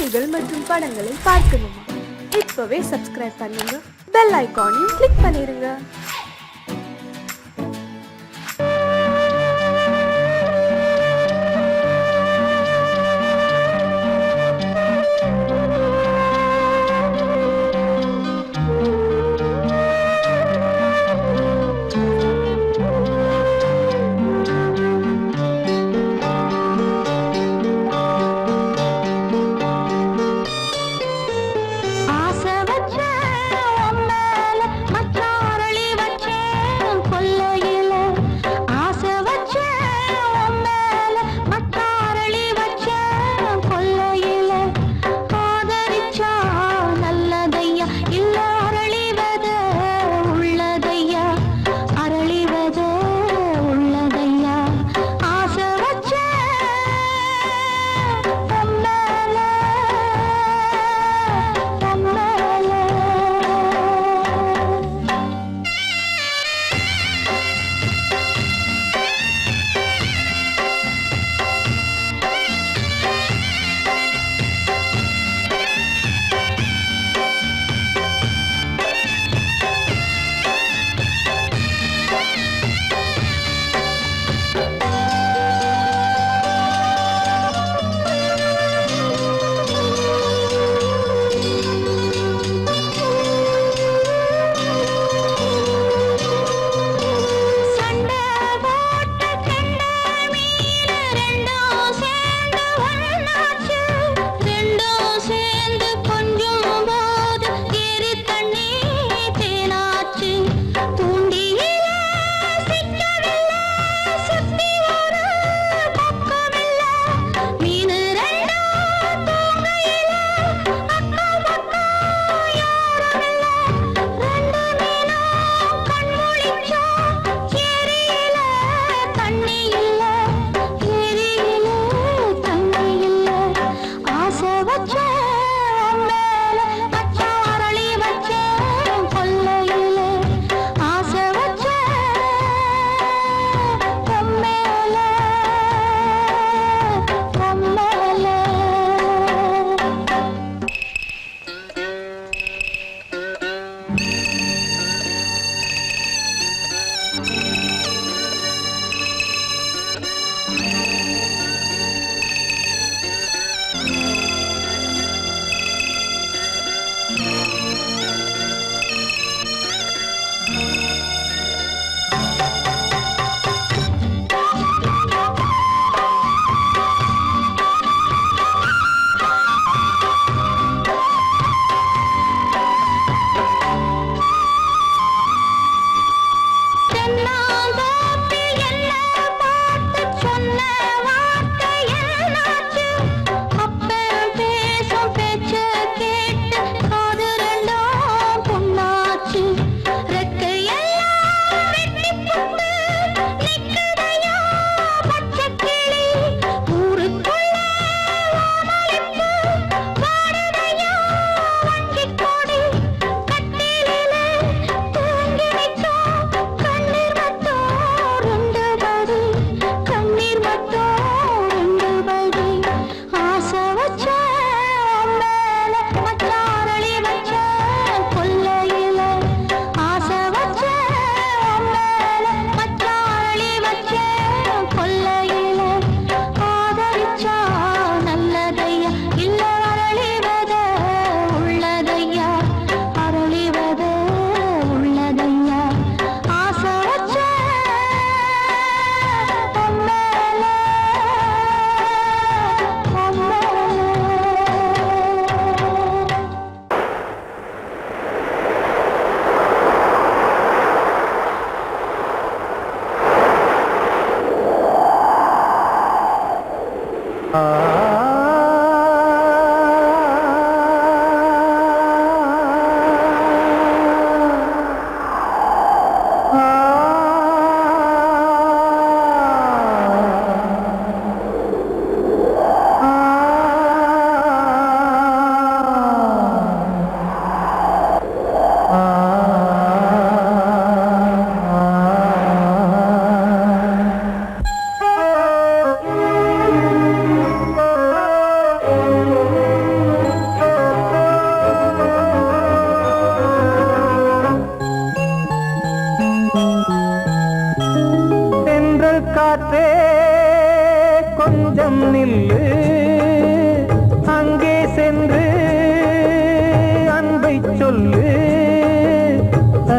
செய்திகள் மற்றும் படங்களை பார்க்கணுமா? இப்பவே சப்ஸ்கிரைப் பண்ணுங்க, பெல் ஐகானையும் கிளிக் பண்ணிருங்க. ஆசை வச்ச உன் மேல மச்சாரளி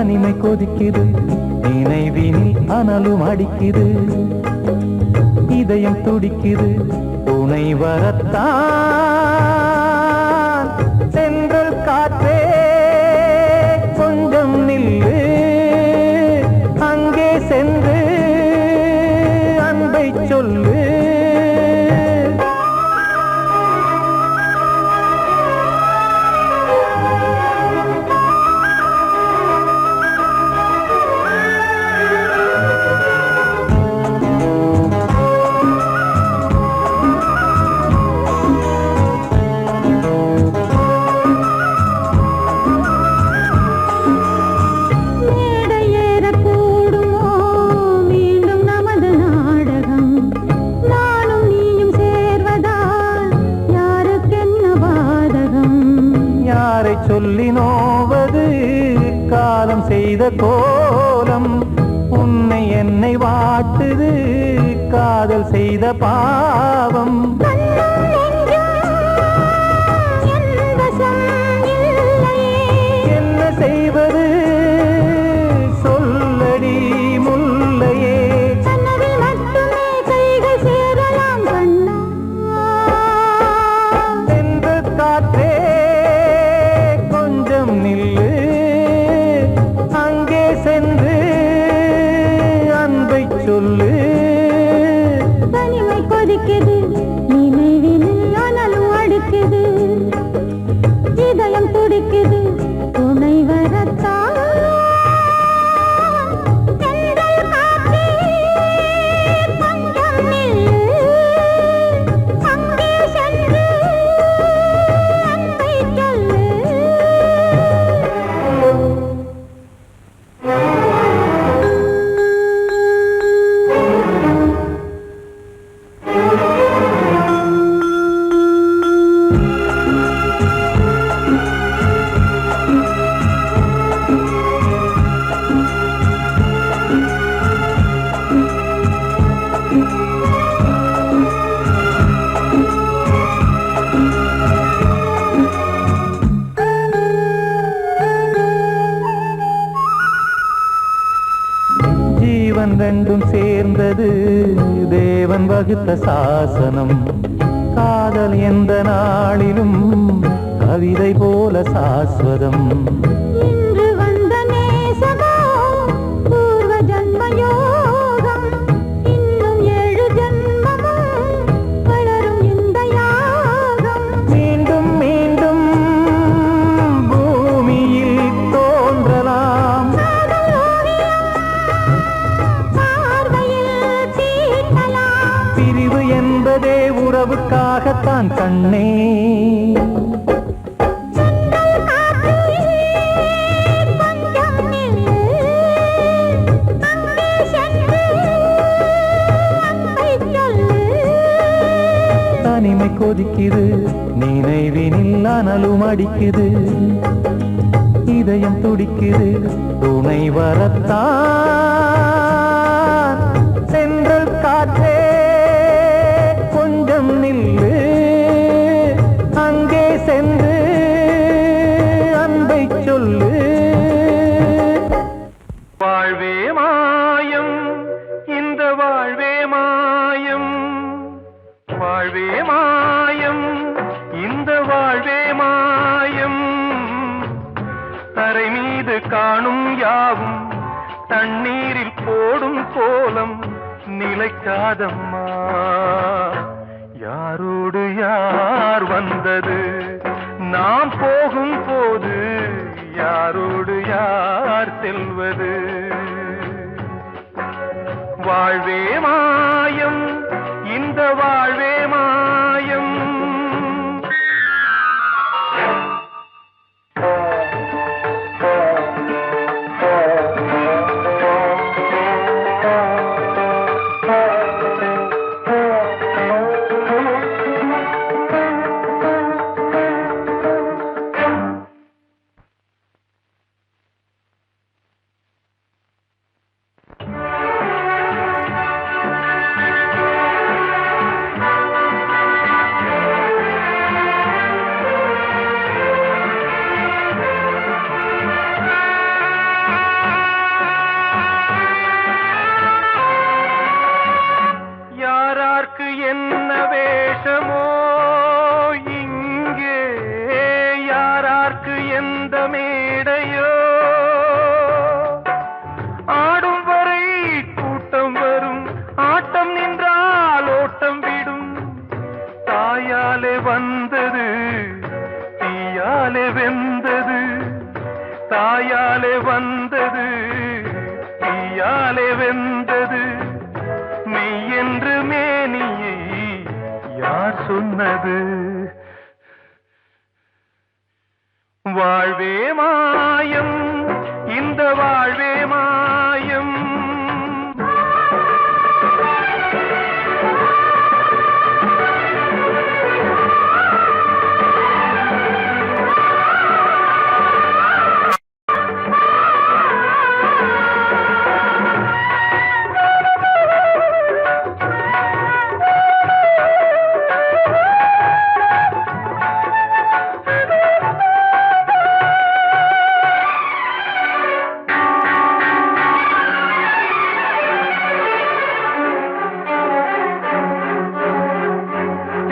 தனிமை கொதிக்குது நினைவினில் அனலும் அடிக்குது இதயம் துடிக்குது துணை வரத்தான் சென்றல் காற்றே கொஞ்சம் நில்லு அங்கே சென்று அன்பை சொல்லு சொல்லி நோவது காலம் செய்த கோலம் உன்னை என்னை வாட்டுது காதல் செய்த பாவம் என்ன செய்வது சொல்லடி முல்லையே சென்று காற்றே நில்லு அங்கே சென்று அன்பை சொல்லு தனிமை கொதிக்குது நினைவினில் அனலும் அடிக்குது இதயம் துடிக்குது துணை வரத்தான் ரெண்டும் சேர்ந்தது தேவன் வகுத்த சாசனம் காதல் எந்த நாளிலும் கவிதை போல சாஸ்வதம் இன்று வந்த நேசமோ பூர்வ ஜன்ம யோகம் இன்னும் 7 ஜன்மமும் வளரும் இந்த யாகம் மீண்டும் மீண்டும் பூமியில் தோன்றலாம் பிரிவு என்பதே உறவுக்காகத்தான் கண்ணே தனிமை கொதிக்குது நினைவினில் அனலும் அடிக்குது இதயம் துடிக்குது துணை வரத்தான் சென்றல் காற்றே கொஞ்சம் நில்லு அங்கே சென்று அன்பை சொல்லு வாழ்வே மாயம் இந்த வாழ்வே மாயம் வாழ்வே மாயம் இந்த வாழ்வே மாயம் தரை மீது காணும் யாவும் தண்ணீரில் போடும் கோலம் நிலைக்காதம்மா யாரோடு யார் வந்தது நாம் போகும் போது யாரோடு யார் செல்வது வாழ்வே மாயம் இந்த வாழ்வே மாயம் இந்த மேடையோ ஆடும் வரை கூட்டம் வரும் ஆட்டம் நின்றால் ஓட்டம் விடும் தாயாலே வந்தது தீயாலே வெந்தது தாயாலே வந்தது தீயாலே வெந்தது மெய் என்று மேனியை யார் சொன்னது வாழ்வே மாயம் இந்த வாழ்வே மாயம்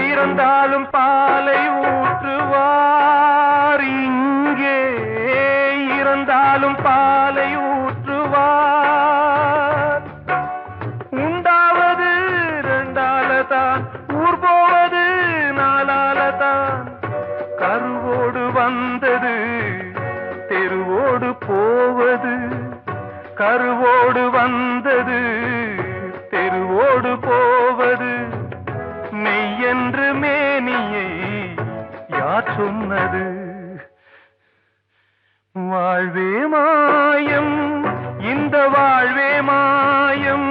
இறந்தாலும் பாலை ஊற்றுவார் இங்கே இறந்தாலும் பாலை ஊற்றுவார் உண்டாவது ரெண்டாலதான் ஊர் போவது நாலாலதான் கருவோடு வந்தது தெருவோடு போவது கருவோடு வந்தது தெருவோடு போவது மெய் என்று மேனியை யார் சொன்னது வாழ்வே மாயம் இந்த வாழ்வே மாயம்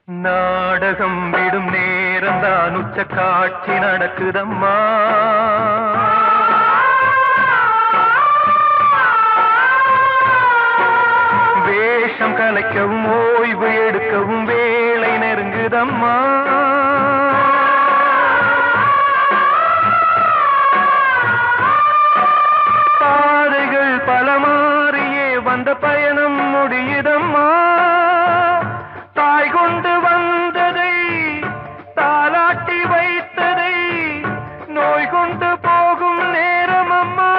நாடகம் விடும் நேரம்தான் உச்ச காட்சி நடக்குதம்மா வேஷம் கலைக்கவும் ஓய்வு எடுக்கவும் வேளை நெருங்குதம்மா பாதைகள் பல மாறியே வந்த பயணம் முடியுதம்மா தாய் கொண்டு வந்ததை தாலாட்டி வைத்ததை நோய் கொண்டு போகும் நேரம் அம்மா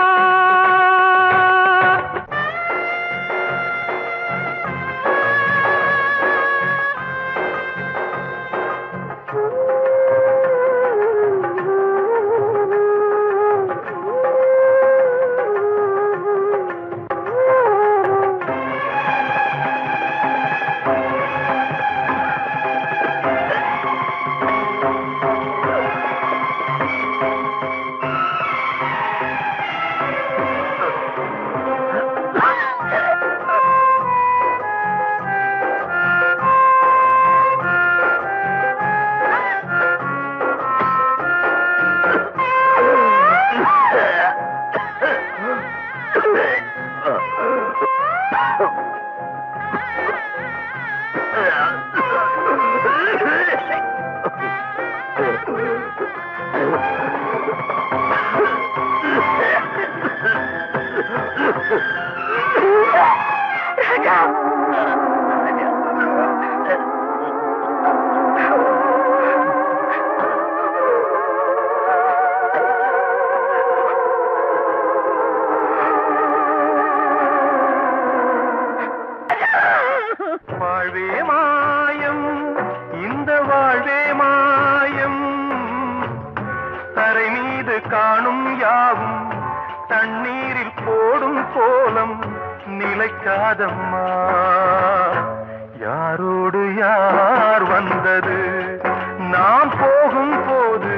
வாழ்வே மாயம் இந்த வாழ்வே மாயம் தரை மீது காணும் யாவும் தண்ணீரில் போடும் கோலம் நிலைக்காதம்மா யாரோடு யார் வந்தது நாம் போகும் போது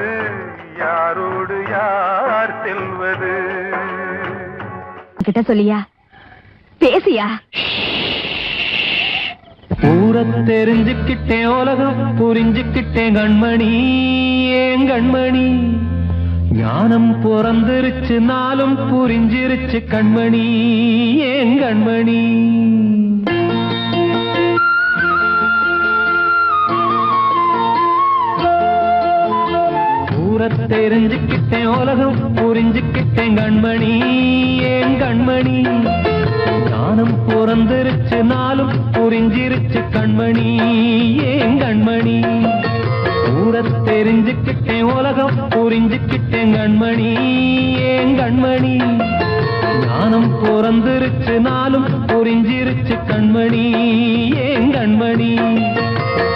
யாரோடு யார் செல்வது கிட்ட சொல்லியா பேசியா ஊரை தெரிஞ்சுக்கிட்டேன் உலகம் புரிஞ்சுக்கிட்டேன் கண்மணி ஏன் கண்மணி ஞானம் பிறந்திருச்சு நாளும் புரிஞ்சிருச்சு கண்மணி ஏன் கண்மணி ஊரை தெரிஞ்சுக்கிட்டேன் உலகம் புரிஞ்சுக்கிட்டேன் கண்மணி ஏன் கண்மணி ஞானம் பிறந்திருச்சு நாளும் புரிஞ்சிருச்சு கண்மணி ஏன் கண்மணி ஊரை தெரிஞ்சுக்கிட்டேன் உலகம் புரிஞ்சுக்கிட்டேன் கண்மணி ஏன் கண்மணி ஞானம் பிறந்திருச்சு நாளும் புரிஞ்சிருச்சு கண்மணி ஏன் கண்மணி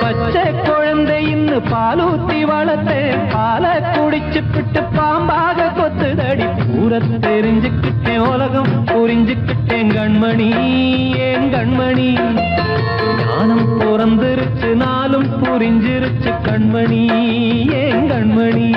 பச்சை குழந்தையின்னு பாலூத்தி வளர்த்தேன் பாலை குடிச்சு பிட்டு பாம்பாக கொத்துதடி ஊரை தெரிஞ்சுக்கிட்டேன் உலகம் புரிஞ்சுக்கிட்டேன் கண்மணி ஏன் கண்மணி ஞானம் பிறந்திருச்சு நாளும் புரிஞ்சிருச்சு கண்மணி ஏன் கண்மணி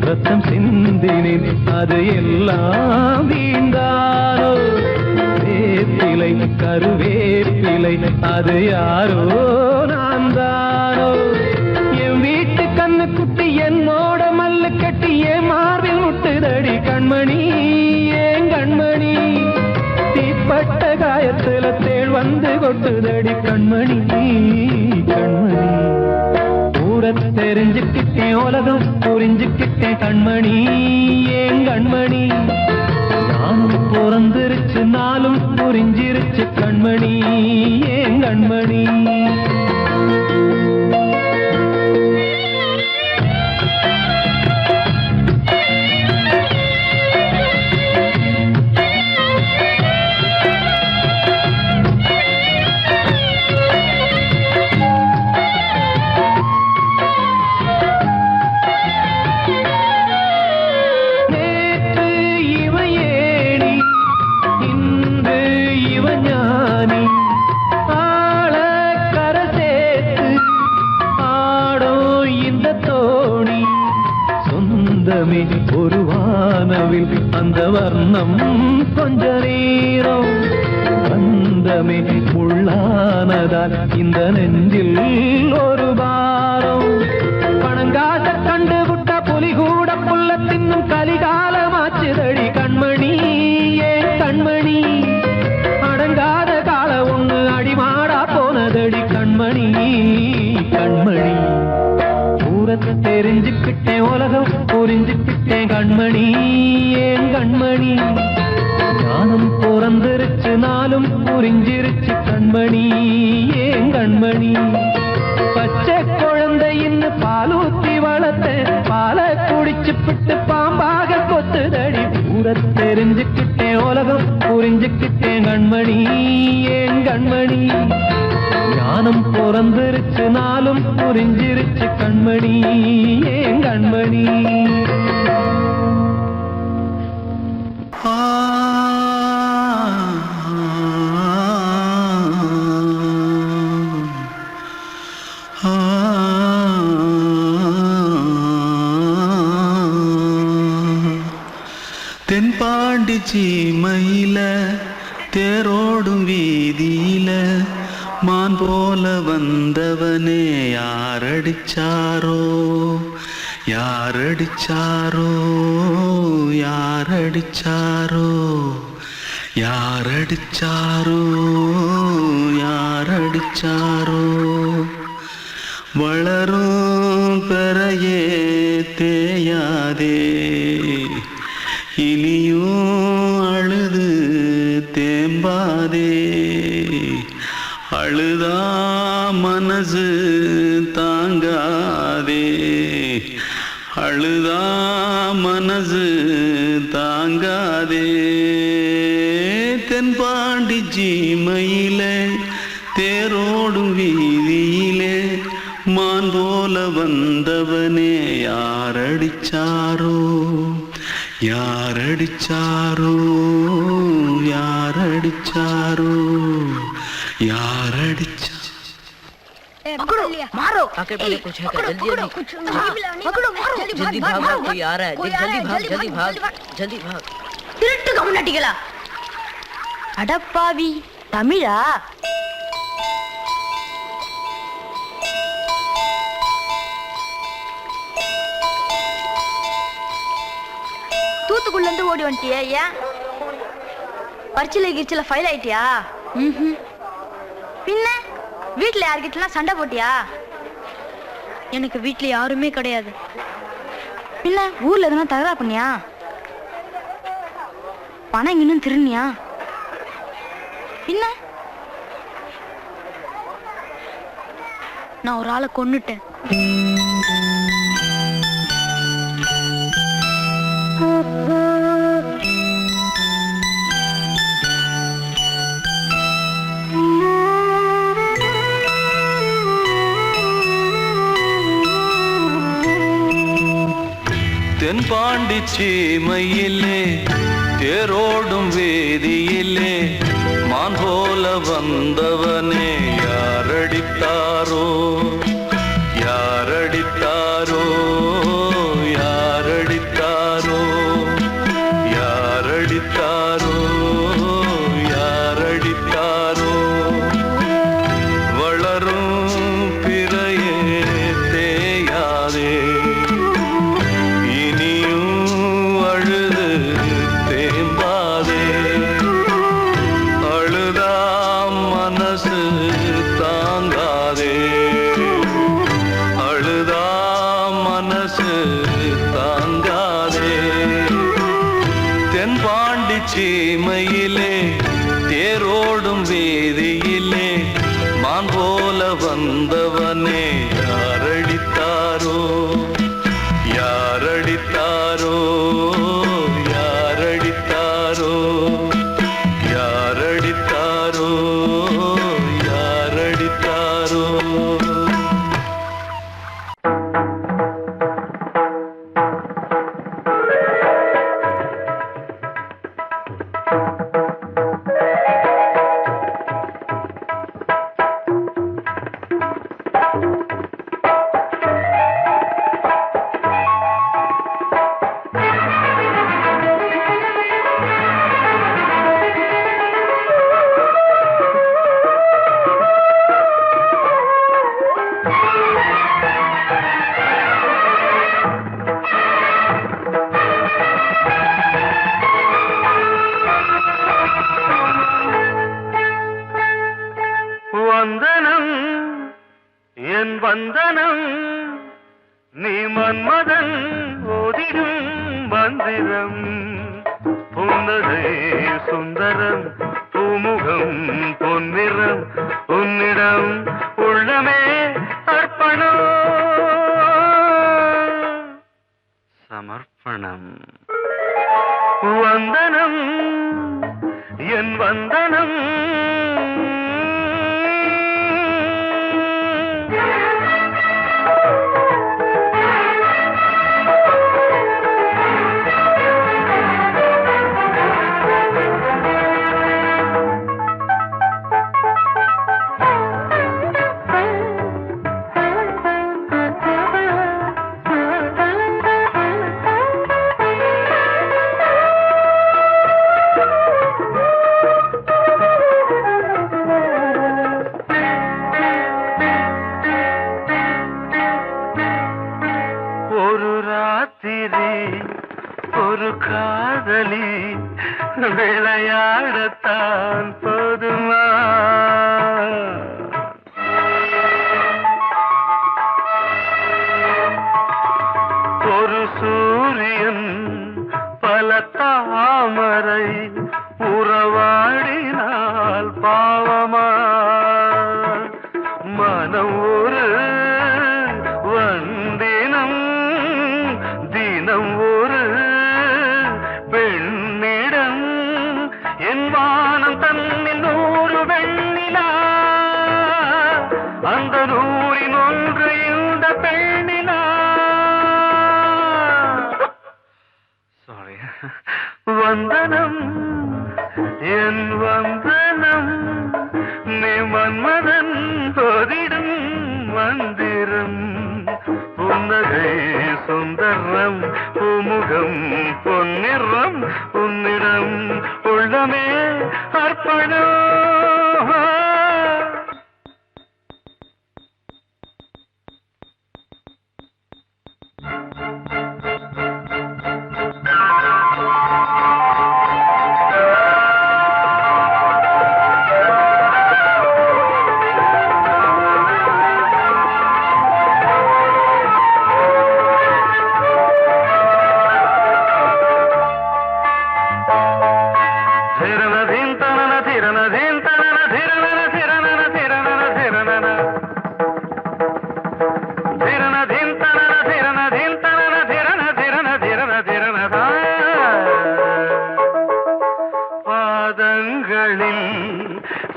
ரத்தம் சிந்தினேன் அது எல்லாம் வீண்டானோ வேப்பிலை கருவேப்பிலை அது யாரோ நான் தானோ என் வீட்டு கண்ணு குட்டி என்னோட மல்லு கட்டி என் மார்பில் முட்டுதடி கண்மணி ஏன் கண்மணி தீப்பட்ட காயத்துல தேள் வந்து கொட்டுதடி கண்மணி கண்மணி ஊரை தெரிஞ்சுக்கிட்டேன் உலகம் புரிஞ்சுக்கிட்டேன் கண்மணி ஏன் கண்மணி நானும் பிறந்திருச்சு நாளும் புரிஞ்சிருச்சு கண்மணி ஏன் கண்மணி ஒரு வானவில் அந்த வர்ணம் கொஞ்ச நேரம் வந்தமே உள்ளானதால் இந்த நெஞ்சில் ஒரு பாரம் பணங்காச கண்டு விட்ட புலி கூட புல்ல தின்னும் கலிகாலமாச்சுதடி கண்மணி ஏன் கண்மணி அடங்காத கால ஒண்ணு அடிமாடா போனதடி கண்மணி கண்மணி தெரிஞ்சுக்கிட்டேன் உலகம் புரிஞ்சுக்கிட்டேன் கண்மணி ஏன் கண்மணி ஞானம் பிறந்திருச்சு நாளும் புரிஞ்சிருச்சு கண்மணி ஏன் கண்மணி பச்சை குழந்தையின்னு பாலூத்தி வளர்த்தேன் பாலை குடிச்சு பிட்டு பாம்பாக கொத்துதடி ஊரை தெரிஞ்சுக்கிட்டேன் உலகம் புரிஞ்சுக்கிட்டேன் கண்மணி ஏன் கண்மணி ஞானம் பிறந்திருச்சு நாளும் புரிஞ்சிருச்சு கண்மணி ஏன் கண்மணி தென்பாண்டி சீமையில தேரோடும் வீதியில மான் போல வந்தவனே யாரடிச்சாரோ யாரடிச்சாரோ யாரடிச்சாரோ யாரடிச்சாரோ யாரடிச்சாரோ வளரும் பெறையே தேயாதே இனியும் அழுது தேம்பாதே அழுதா மனசு தாங்காதே அழுதா மனசு தாங்காதே தென்பாண்டி சீமையிலே தேரோடும் வீதியிலே மான் போல வந்தவனே யாரடிச்சாரோ யாரடிச்சாரோ யாரடிச்சாரோ யாரடிச்சா पकड़ो मारो आके पहले कुछ है जल्दी पकड़ो मारो जल्दी भाग कोई आ रहा है जल्दी भाग திருட்டு கம்யூனிட்டிகளா அடப்பாவி தமிழா தூத்துக்குள்ள இருந்து ஓடி வந்துட்டியா ஏன் பரிச்சையில கிரிச்சில ஃபைல் ஆயிட்டியா பின்ன வீட்டுல யார்கிட்டலாம் சண்டை போட்டியா எனக்கு வீட்டுல யாருமே கிடையாது பின்ன ஊர்ல எதுனா தகராறு பண்ணியா பணம் இன்னும் திருநியா பின்ன நான் ஒரு ஆளை கொன்னுட்டேன் தென்பாண்டி சீமையிலே தேரோடும் வேதியிலே மான் போல வந்தவனே யாரடித்தாரோ யாரடித்தாரோ யாரடித்தாரோ யாரடித்தாரோ யாரடித்தாரோ வளரும் பிறையே தேயாதே சீமையிலே தேரோடும் வேதியிலே மான் போல வந்தவனே யாரடித்தாரோ யாரடித்தாரோ யாரடித்தாரோ யாரடித்தாரோ யாரடித்தாரோ வந்தனம் என் வந்தனம் நீ மன்மதன் ஓதிடும் மந்திரம் புன்னகை சுந்தரம் பூமுகம் பொன்னிறம் உன்னிடம் உள்ளமே அர்ப்பணம் சமர்ப்பணம் வந்தனம் என் வந்தனம் ஒரு காதலி விளையாடத்தான் போதுமா ஒரு சூரியன் பல தாமரை உறவாடினால் பாவமா மனம் ஒரு வண்டினம் வந்தனம் என் வந்தனம் நீ மன்மதன் போதிடும் மந்திரம் புன்னகை சுந்தரம் பூமுகம் பொன்னிறம் உன்னிடம் உள்ளமே அர்ப்பணம்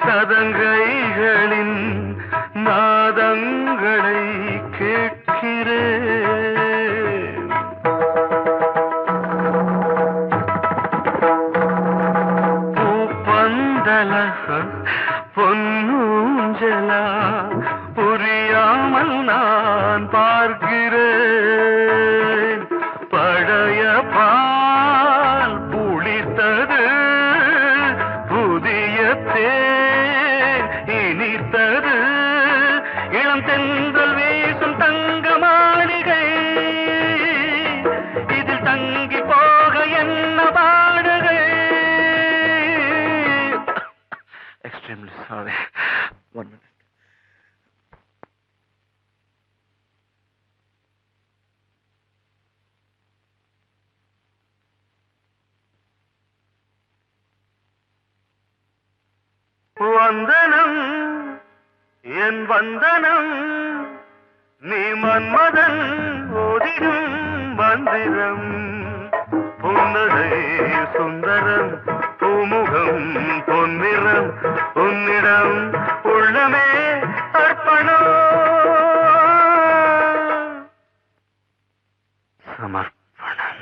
சதங்கைகளின் நாதங்களை கேட்கிறேன் பூப்பந்தல பொன்னூஞ்சலா புரியாமல் நான் பார்க்கிறேன் பழைய பால் புளித்தது புதிய தேன் இனித்தது இளம் தென்றல் வீசும் தங்க மாளிகை இதில் தங்கி போக என்ன பாடுகை எக்ஸ்ட்ரீம்லி சாரி 1 minute வந்தனம் என் வந்தனம் நீ மன்மதன் ஓதிடும் மந்திரம் புன்னகை சுந்தரம் பூமுகம் பொன்னிறம் உன்னிடம் உள்ளமே அர்ப்பணம் சமர்ப்பணம்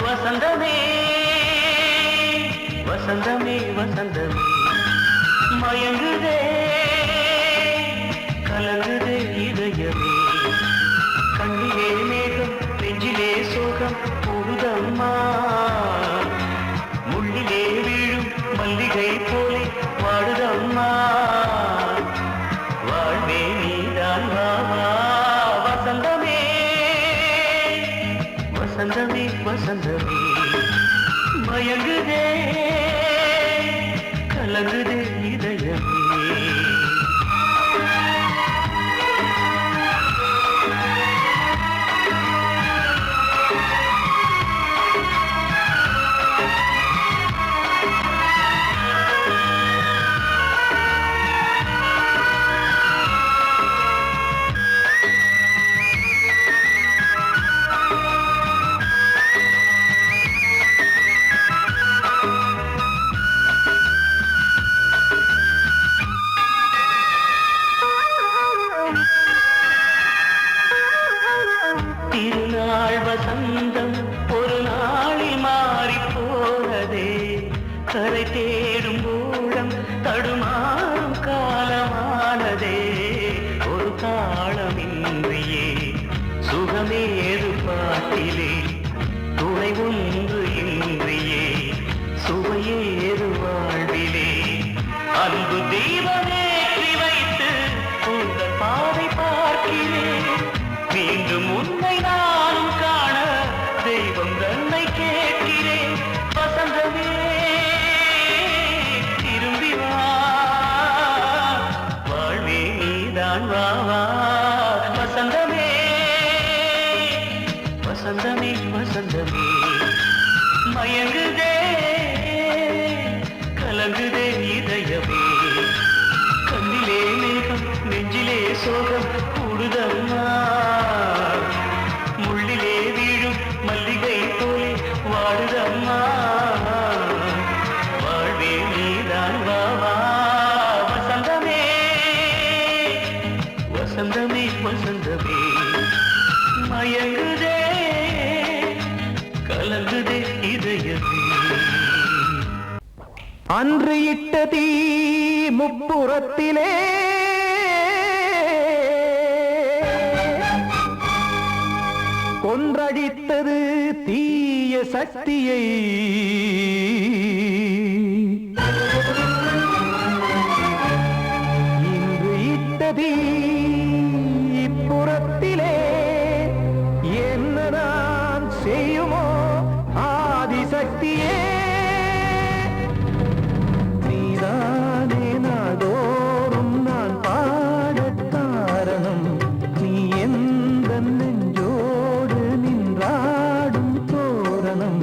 வசந்தமே வசந்தமே வசந்தமே மயங்குதே கலங்குதே இதயமே கண்ணிலே மேகம் நெஞ்சிலே சோகம் போகுதம்மா முள்ளிலே வீழும் மல்லிகை போலே வாடுதம்மா வாழ்வே நீதான் வாவா வசந்தமே வசந்தமே வசந்தமே மயங்குதே கலங்குதே இதயமே திருநாள் வசந்தம் ஒரு நாளில் மாறி போனதே கரை தேடும் ஊழம் தடுமாறும் காலமானதே ஒரு தாளமின்றியே சுகமேது பாட்டிலே துணை ஒன்று இன்றியே சுவையேது வாழ்விலே அன்பு தீபமேற்றி வைத்து உங்கள் பாதை பார்க்கிறேன் மீண்டும் உன்னை நானும் காண தெய்வம் தன்னை கேட்கிறேன் வசந்தமே மயங்குதே கலங்குதே இதயமே கண்ணிலே மேகம் நெஞ்சிலே சோகம் கூடுதம்மா முள்ளிலே வீழும் மல்லிகை போலே வாடுதம்மா வாழ்வே நீதான் வாவா வசந்தமே வசந்தமே வசந்தமே மயங்குதே கலங்குதே இதயமே அன்று இட்ட தீ முப்புறத்திலே கொன்றடித்தது தீய சக்தியை இன்று இட்ட தீ இப்புறத்திலே என்னதான் செய்யுமோ ஆதிசக்தியே நீதானே நாடோறும் நான் பாடக் காரணம் நீ எந்த நெஞ்சோடு நின்றாடும் தோரணம்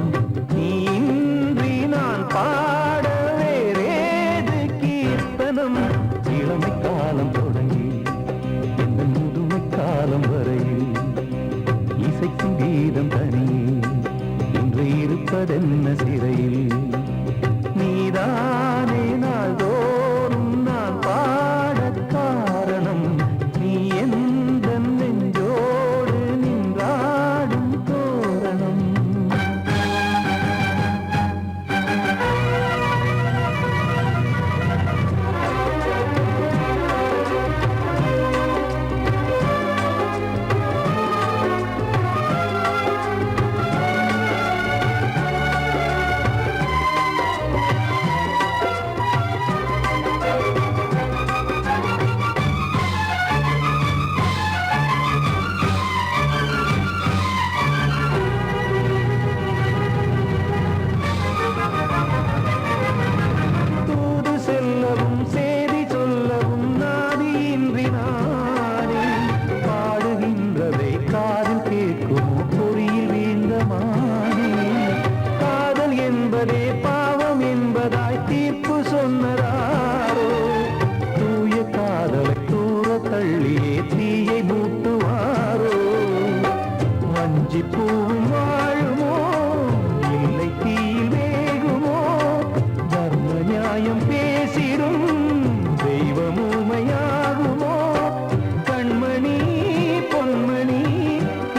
நீ இன்றி நான் பாட வேறேது கீர்த்தனம் இளமை காலம் தொடங்கி எந்த முதுமை காலம் வரையில் இசைக்கும் கீதம் தனியே இன்று இருப்பதென்ன சிறையில் நீதானே நாள்தோறும் நான் பாடக் காரணம் நீ எந்த நெஞ்சோடு நின்றாடும் தோரணம் தூது செல்லவும் சேதி சொல்லவும் நாதியின்றி நானே பாடுகின்றதை காதில் கேட்கும் பொறியில் வீழ்ந்தமானே காதல் என்பதே பாவம் என்பதாய் தீர்ப்பு சொன்னதாரோ தூய காதலை தூர தள்ளியே தீயை மூட்டுவாரோ வஞ்சி பூவும் வாழுமோ இல்லை தீயில் வேகுமோ தர்ம நியாயம் பேசிடும் தெய்வம் ஊமையாகுமோ கண்மணி பொன்மணி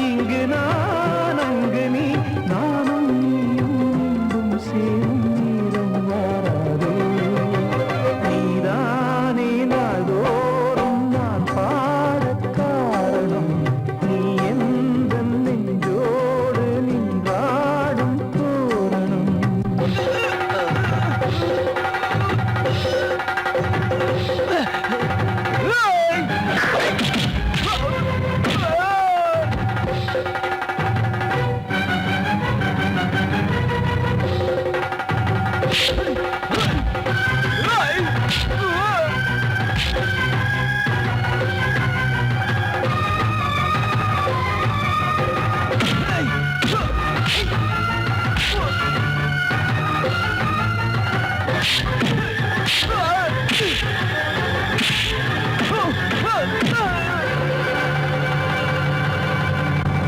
இங்கு நான் அங்கு நீ நானும் நீயும் மீண்டும் சேரும் நேரம் வாராதே நீதானே நாள்தோறும் நான் பாடக் காரணம் நீ எந்த நெஞ்சோடு நின்றாடும் தோரணம்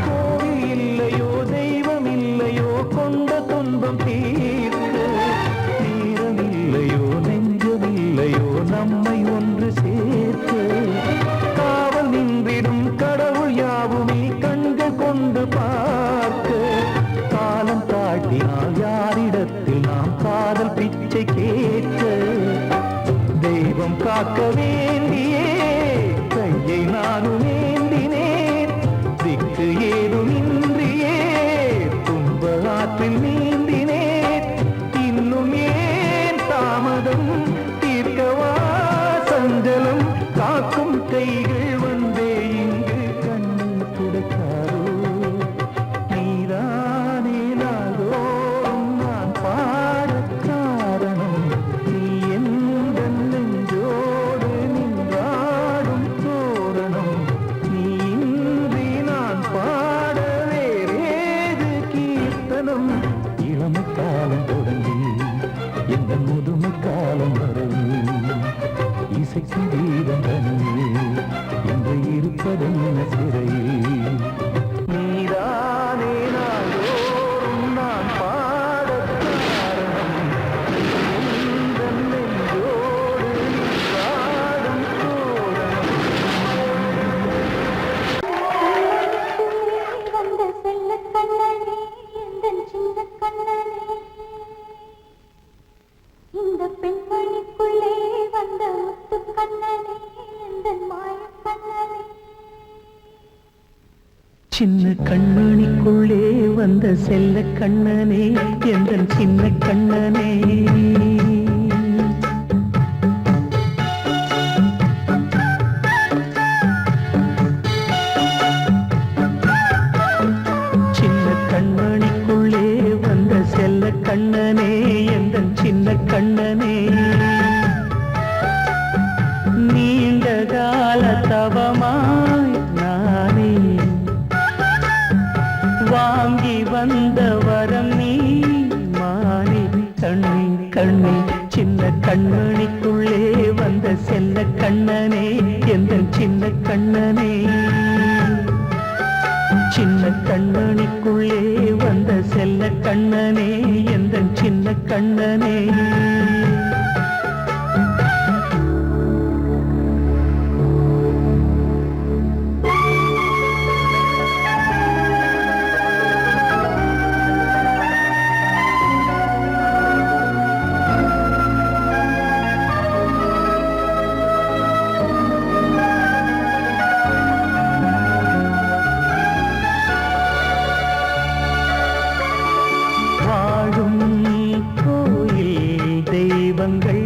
கோவில் இல்லையோ தெய்வம் இல்லையோ கொண்ட துன்பம் தீர்க்க நேரம் இல்லையோ நெஞ்சம் இல்லையோ நம்மை ஒன்று சேர்க்க காவல் நின்றிடும் கடவுள் யாவுமே கண்கள் கொண்டு பார்க்க காலம் தாட்டினால் யாரிடத்தில் நாம் காதல் பிச்சை கேட்க தெய்வம் காக்க வேண்டியே கையை நானும் ஏந்தினேன் திக்கு ஏதுமின்றியே துன்ப ஆற்றில் நீந்தினேன் இன்னும் ஏன் தாமதம் தீர்க்கவா சஞ்சலம் காக்கும் கைகள் வந்தே இங்கு கண்ணீர் துடைக்காரோ நீதானே நாள்தோறும் நான் பாடக் காரணம் நீ எந்த நெஞ்சோடு நின்றாடும் ஆசைக்கு வீரம் தனியே இன்று இருப்பதென்ன சிறையில் நீதானே நாள்தோறும் நான் பாடக் காரணம் உந்தன் நெஞ்சோடு நீ பாடும் தோரணம் வந்த செல்ல கண்ணனே எந்தன் சின்ன கண்ணனே இந்த பெண்மணிக்குள்ளே வந்த முத்து கண்ணனே எந்தன் மாய கண்ணனே சின்ன கண்மணிக்குள்ளே வந்த செல்ல கண்ணனே எந்தன் சின்ன கண்ணனே சின்ன கண்மணிக்குள்ளே வந்த செல்ல கண்ணனே எந்தன் சின்ன கண்ணனே நீண்ட கால தவமாய் நானே வாங்கி வந்த வரம் நீ மானே கண்ணே கண்ணே சின்ன கண்மணிக்குள்ளே வந்த செல்ல கண்ணனே எந்தன் சின்ன கண்ணனே சின்ன கண்ணனுக்குள்ளே வந்த செல்ல கண்ணனே எந்தன் சின்ன கண்ணனே வாழும் கோயில் தெய்வங்கள்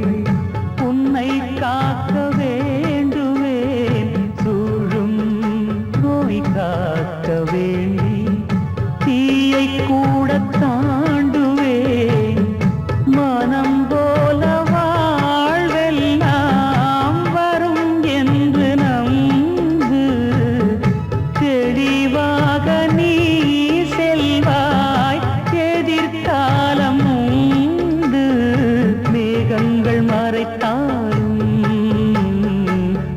உன்னை காக்க வேண்டுவேன் சூழும் நோய் காக்க வேண்டி தீயை கூட தாண்டுவேன் மனம் போல வாழ்வெல்லாம் வரும் என்று நம்பு தெளிவாக நீ செல்வாய் எதிர்காலம் உண்டு மேகங்கள் மறைத்தாலும்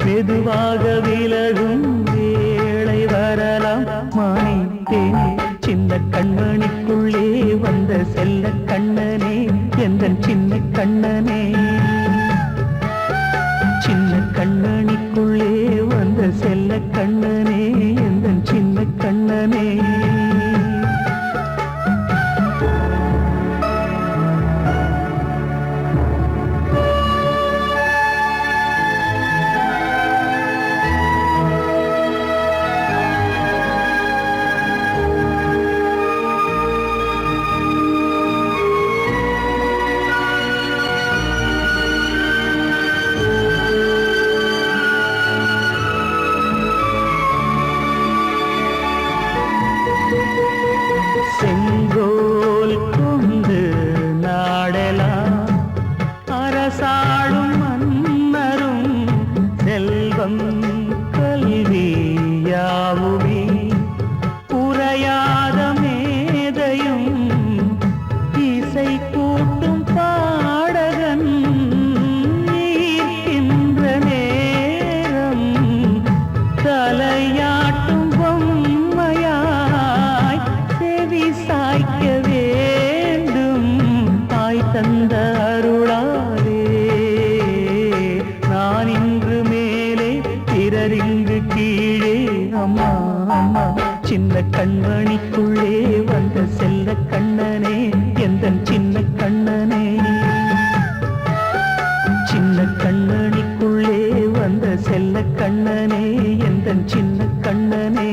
மெதுவாக விலகும் வேளை வரலாம் மானே தேனே சின்ன கண்மணிக்குள்ளே வந்த செல்ல கண்ணனே எந்தன் சின்ன கண்ணனே சின்ன கண்ணனிக்குள்ளே வந்த செல்ல கண்ணனே எந்தன் சின்ன கண்ணனே செங்கோல் கொண்டு நாடலாம் அரசாளும் மன்னரும் செல்வம் கல்வி யாவுமே உரையாத மேதையும் இசை கூட்டும் பாடகன் ஈர்க்கின்ற நேரம் தலையாட்டும் பொம்மையாய் செவி சாய்க்க வேண்டும் தாய் தந்த அருளாலே நான் இன்று மேலே பிறரிங்கு கீழே அம்மா அம்மா சின்ன கண்மணிக்குள்ளே வந்த செல்ல கண்ணனே எந்தன் சின்ன கண்ணனே சின்ன கண்ணனிக்குள்ளே வந்த செல்ல கண்ணனே எந்தன் சின்ன கண்ணனே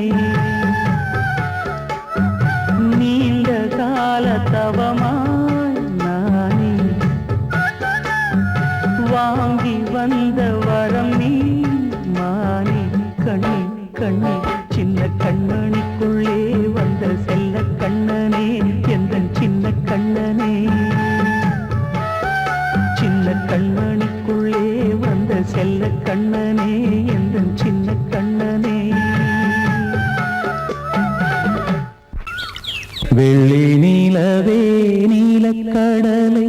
நீண்ட கால தவமாய் நானே வாங்கி வந்த வரம் நீ மானே கண்ணே கண்ணே சின்ன கண்ணனிக்குள்ளே வந்த செல்ல கண்ணனே எந்தன் சின்ன கண்ணனே சின்ன கண்ணனிக்குள்ளே வந்த செல்ல கண்ணனே எந்தன் சின்ன கண்ணனே வெள்ளி நீலவே நீலக்கடலை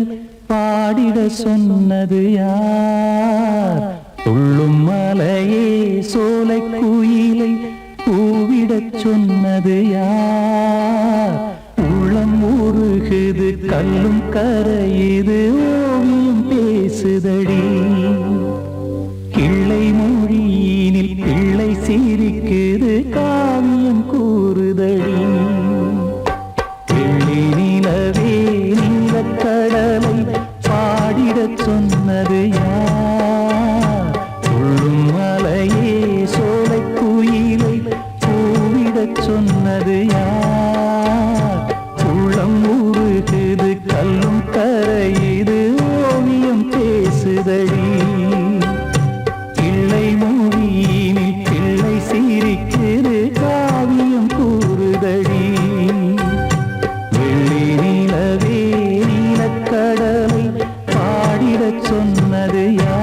பாடிட சொன்னது யார் துள்ளும் மலையே சோலை குயிலை பூவிடச் சொன்னது யார்? உள்ளம் உருகுது கல்லும் கரையுது ஓவியம் பேசுதடி. கிள்ளை மொழியினில் பிள்ளை சிரிக்குது காவியம் கூறுதடி. வெள்ளி நிலவே நீலக் கடலை பாடிடச் சொன்னது யார்? துள்ளும் மலையே சோலை குயிலை பூவிடச் சொன்னது யார்? உள்ளம் உருகுது கல்லும் கரையுது ஓவியம் பேசுதடி. பிள்ளை மொழியினில் பிள்ளை சிரிக்குது காவியம் கூறுதடி. வெள்ளி நிலவே நீலக்கடலை பாடிடச் சொன்னது யார்?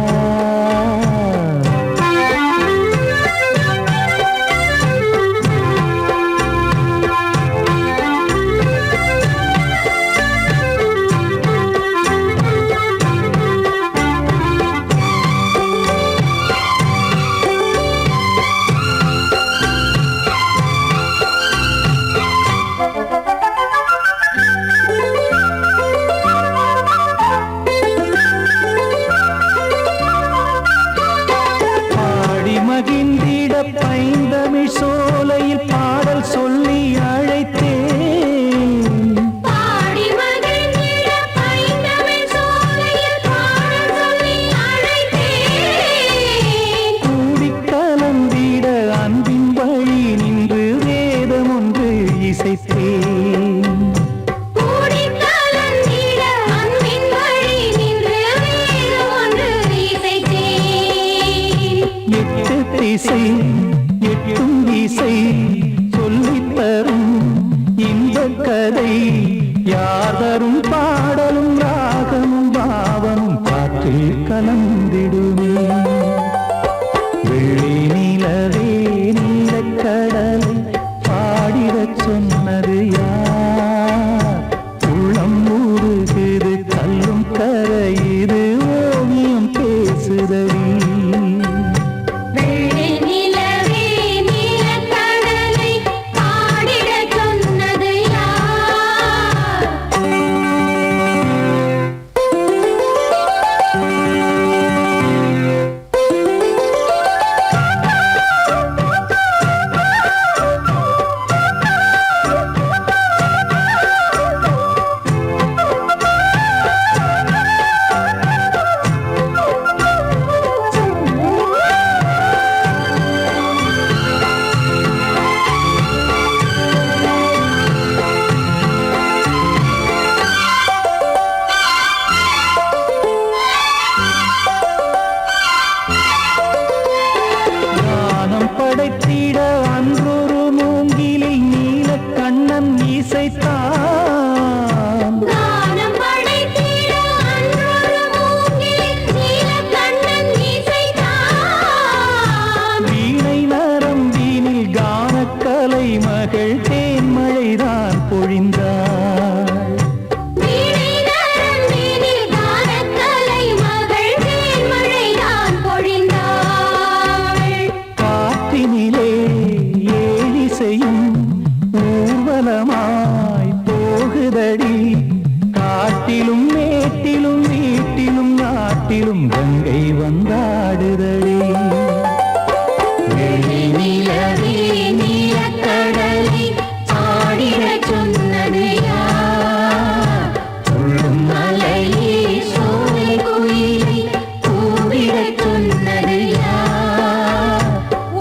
மகிழ்ந்திட பைந்தமிழ் சோலையில் பாடல் சொல்லி அழைத்தேன். பாடி மகிழ்ந்திட பைந்தமிழ் சோலையில் பாடல் சொல்லி அழைத்தேன். கூடிக் கலந்திட அன்பின் வழி நின்று வேதம் ஒன்று இசைத்தேன். கூடிக் கலந்திட அன்பின் வழி நின்று வேதம் ஒன்று இசைத்தேன். எட்டு திசை எட்டும் திசை சொல்லித் தரும் இன்பக் கதை யார் தரும் பாடலும் ராகமும் பாவமும் காற்றில் கலந்திடுமே. வெள்ளி நிலவே நீலக்கடலை பாடிடச் சொன்னது யார்? உள்ளம் உருகுது கல்லும் கரையுது ஓவியம் பேசுதடி. வெள்ளி நிலவே நீலக்கடலை பாடிடச் சொன்னது யார்? ஞானம் படைத்திட அன்றொரு மூங்கிலில் நீலக்கண்ணன் இசைத்தான். கானம் படைத்திட அன்றொரு மூங்கிலில் நீலக்கண்ணன் இசைத்தான். வீணை நரம்பினில் கானக்கலை மகள் தேன்மழைதான் பொழிந்தாள். வீணை நரம்பினில் கானக்கலை மகள் தேன்மழைதான் பொழிந்தாள். காற்றினிலே ஏழிசையும் ஊர்வலமாய் போகுதடி. காட்டிலும் மேட்டிலும் வீட்டிலும் நாட்டிலும் கங்கை வந்தாடுதடி. வெள்ளி நிலவே நீலக்கடலை பாடிடச் சொன்னது யார்? துள்ளும் மலையே சோலை குயிலை பூவிடச் சொன்னது யார்?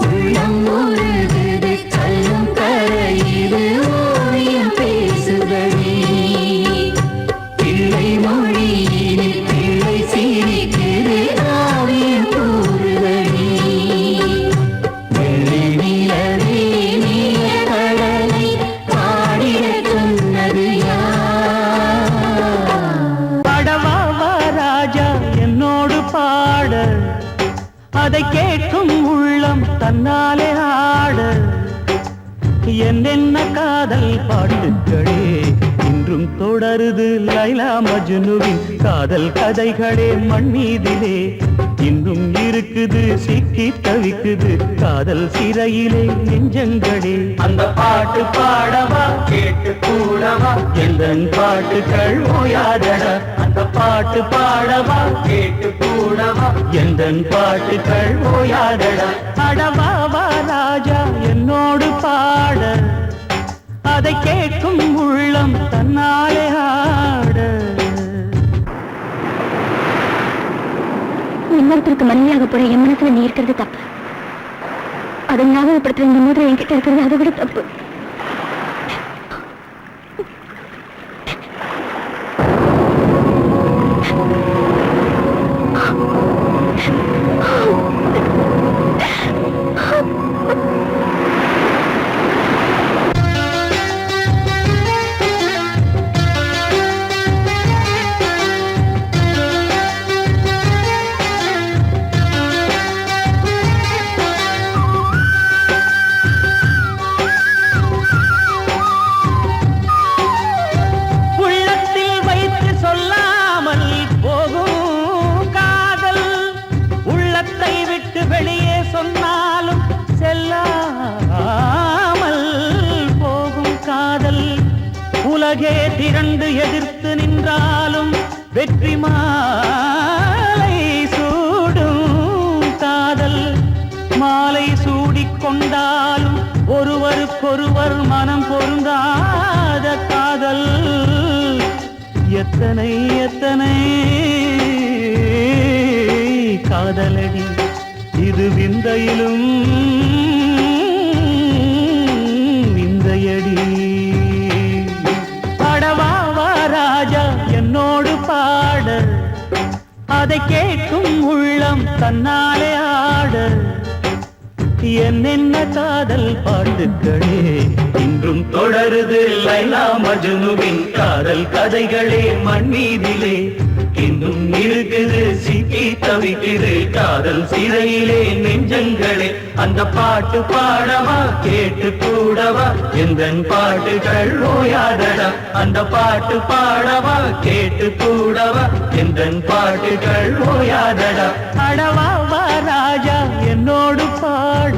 உள்ளம் உருகுது கல்லும் கரையுது ஓவியம் பேசுதடி. பிள்ளை மொழியினில் பிள்ளை சிரிக்குது காவியம் கூறுதடி. வெள்ளி நிலவே நீலக்கடலை பாடிடச் சொன்னது யார்? படவா ராஜா என்னோடு பாட, அதை கேட்கும் உள்ளம் தன்னாலே ஆட. என்னென்ன காதல் பாட்டுகளே இன்றும் தொடருது லைலா மஜ்னுவின் காதல் கதைகளே மண் மீதிலே. இன்னும் இருக்குது சிக்கி தவிக்குது காதல் சிறையிலே நெஞ்சங்களே அந்த பாட்டு பாடவா கேட்டு கூடவா எந்தன் பாட்டுகள் ஓயாதடா அந்த பாட்டு பாடவா கேட்டு கூடவா எந்தன் பாட்டுகள் ஓயாதடா அடவாவா ராஜா என்னோடு பாட அதை கேட்கும் உள்ளம் தன்னாலே ஆட இன்னொருத்தருக்கு மனைவியாக போற என் மனசுல நீ இருக்கிறது தப்பு. அதை ஞாபகப்படுத்துற இந்த மாதிரி என்கிட்ட இருக்கிறது அதை விட தப்பு. வெளியே சொன்னாலும் செல்லாமல் போகும் காதல் உலகே திரண்டு எதிர்த்து நின்றாலும் வெற்றி மாலை சூடும் காதல் மாலை சூடிக்கொண்டாலும் ஒருவருக்கொருவர் மனம் பொருந்தாத காதல் எத்தனை எத்தனை காதலடி இது விந்தையிலும் விந்தையடி பாடவாவா ராஜா என்னோடு பாட அதை கேட்கும் உள்ளம் தன்னாலே ஆட என்னென்ன காதல் பாட்டுக்களே இன்றும் தொடருது லைலா மஜ்னுவின் காதல் கதைகளே மண் மீதிலே இன்னும் இருக்குது சிக்கி தவிக்குது காதல் சிறையிலே நெஞ்சங்களே அந்த பாட்டு பாடவா கேட்டு கூடவா எந்தன் பாட்டுகள் ஓயாதடா அந்த பாட்டு பாடவா கேட்டு கூடவா எந்தன் பாட்டுகள் ஓயாதடா அடவாவா ராஜா என்னோடு பாட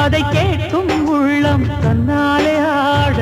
அதை கேட்கும் உள்ளம் தன்னாலே ஆட